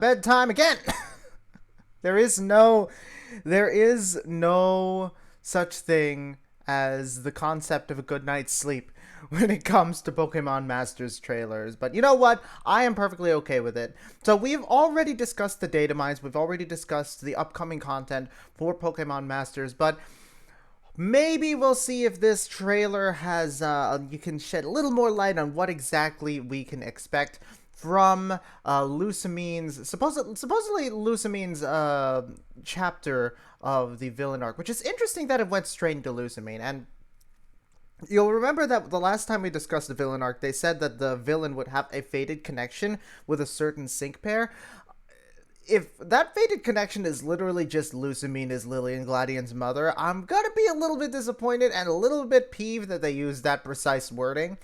Bedtime again. there is no there is no such thing as the concept of a good night's sleep when it comes to Pokemon Masters trailers. But you know what? I am perfectly okay with it. So we've already discussed the data mines, we've already discussed the upcoming content for Pokemon Masters, but maybe we'll see if this trailer has, you can shed a little more light on what exactly we can expect from Lusamine's, supposedly Lusamine's chapter of the villain arc, which is interesting that it went straight into Lusamine. And you'll remember that the last time we discussed the villain arc, they said that the villain would have a fated connection with a certain sync pair. If that fated connection is literally just Lusamine is Lillian Gladion's mother, I'm gonna be a little bit disappointed and a little bit peeved that they used that precise wording.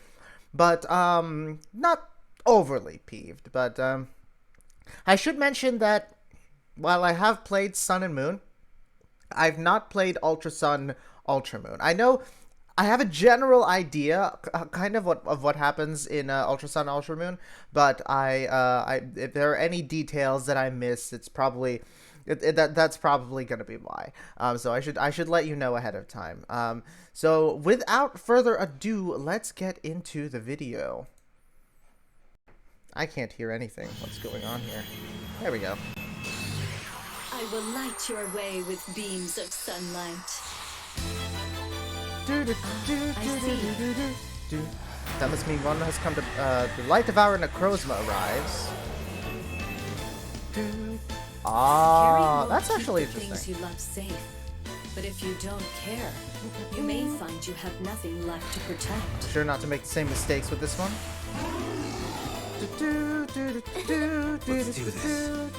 But, not overly peeved. But, I should mention that while I have played Sun and Moon, I've not played Ultra Sun, Ultra Moon. I know I have a general idea, kind of what happens in Ultra Sun, Ultra Moon, but if there are any details that I miss, it's probably that's probably gonna be why. So I should let you know ahead of time. So without further ado, let's get into the video. I can't hear anything. What's going on here? There we go. I will light your way with beams of sunlight. That must mean one has come to, the light devourer Necrozma arrives. Ah, that's actually interesting. Things you love safe, but if you don't care, you may find you have nothing left to protect. Sure not to make the same mistakes with this one.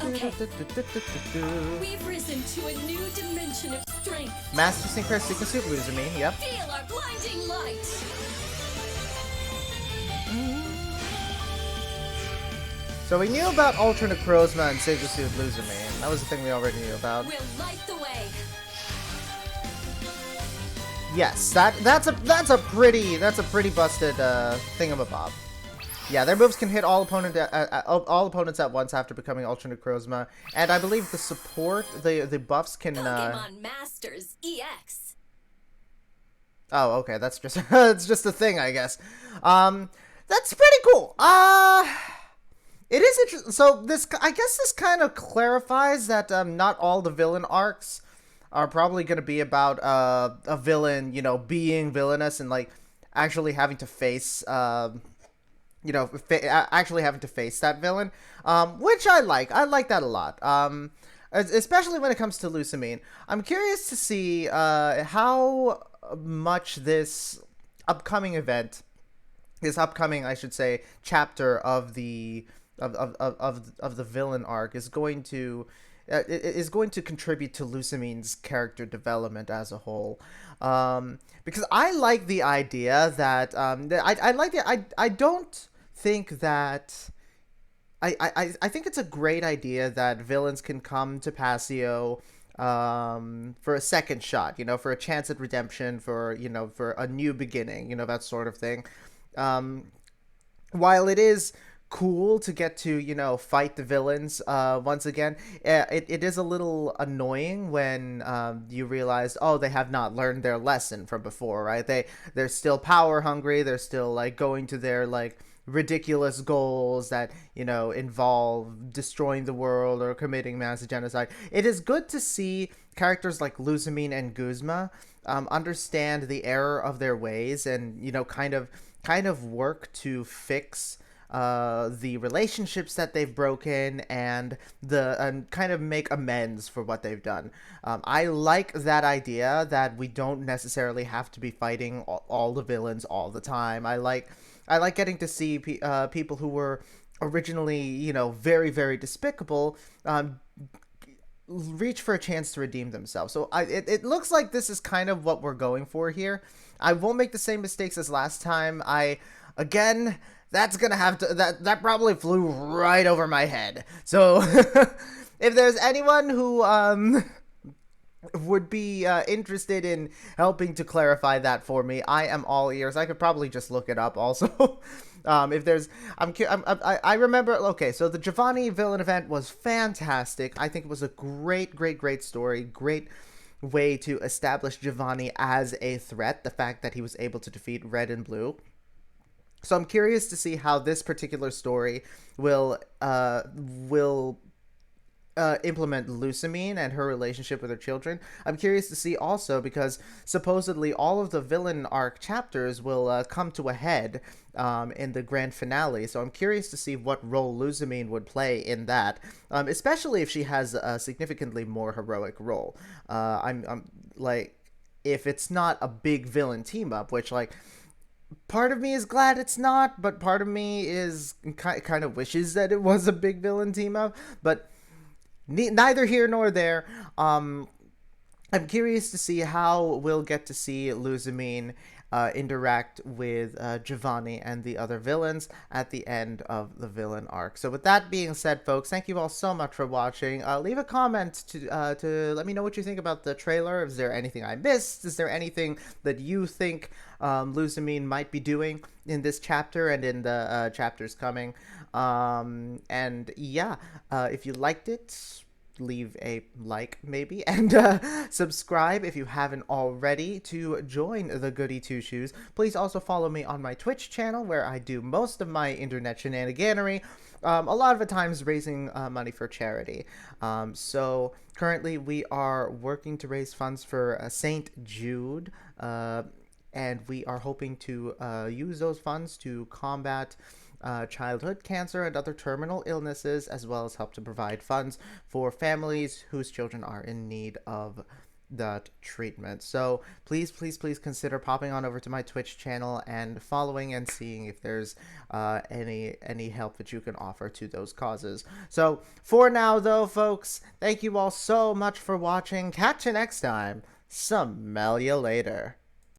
Okay. We've risen to a new dimension of strength. Master Synchro Sygna Suit Lusamine, yep. Feel our blinding light. So we knew about Ultra Necrozma and Sygna Suit Lusamine. That was the thing we already knew about. We'll light the way. Yes, that's a pretty busted thingamabob. Yeah, their moves can hit all opponents at once after becoming Ultra Necrozma, and I believe the support, the buffs can. Pokemon Masters EX. Oh, okay, that's just it's just a thing, I guess. That's pretty cool. It is interesting. So I guess this kind of clarifies that not all the villain arcs are probably going to be about a villain, being villainous and like actually having to face. Actually having to face that villain, which I like. I like that a lot. Especially when it comes to Lusamine. I'm curious to see how much this upcoming, I should say, chapter of the villain arc is going to contribute to Lusamine's character development as a whole. Because I like the idea that I don't think that I think it's a great idea that villains can come to Passio for a second shot, for a chance at redemption, for a new beginning, that sort of thing. While it is cool to get to fight the villains once again, it is a little annoying when you realize, oh, they have not learned their lesson from before, right? They're still power hungry, they're still like going to their like ridiculous goals that involve destroying the world or committing massive genocide. It is good to see characters like Lusamine and Guzma understand the error of their ways and kind of work to fix the relationships that they've broken and kind of make amends for what they've done. I like that idea that we don't necessarily have to be fighting all the villains all the time. I like getting to see people who were originally very, very despicable reach for a chance to redeem themselves. So it looks like this is kind of what we're going for here. I won't make the same mistakes as last time. That's gonna have to, that probably flew right over my head. So if there's anyone who would be interested in helping to clarify that for me, I am all ears. I could probably just look it up also. If there's, I remember. Okay, so the Giovanni villain event was fantastic. I think it was a great story. Great way to establish Giovanni as a threat. The fact that he was able to defeat Red and Blue. So I'm curious to see how this particular story will implement Lusamine and her relationship with her children. I'm curious to see also because supposedly all of the villain arc chapters will come to a head in the grand finale. So I'm curious to see what role Lusamine would play in that, especially if she has a significantly more heroic role. I'm like, if it's not a big villain team up, which like part of me is glad it's not, but part of me is kind of wishes that it was a big villain team up. But neither here nor there. I'm curious to see how we'll get to see Lusamine interact with Giovanni and the other villains at the end of the villain arc. So with that being said, folks, thank you all so much for watching. Leave a comment to let me know what you think about the trailer. Is there anything I missed? Is there anything that you think Lusamine might be doing in this chapter and in the chapters coming? And yeah, if you liked it, leave a like maybe, and subscribe if you haven't already to join the Goody Two Shoes. Please also follow me on my Twitch channel where I do most of my internet shenaniganery, a lot of the times raising money for charity. So currently we are working to raise funds for St. Jude, and we are hoping to use those funds to combat childhood cancer and other terminal illnesses, as well as help to provide funds for families whose children are in need of that treatment. So please consider popping on over to my Twitch channel and following and seeing if there's any help that you can offer to those causes. So for now though, folks, thank you all so much for watching. Catch you next time. Smell you later.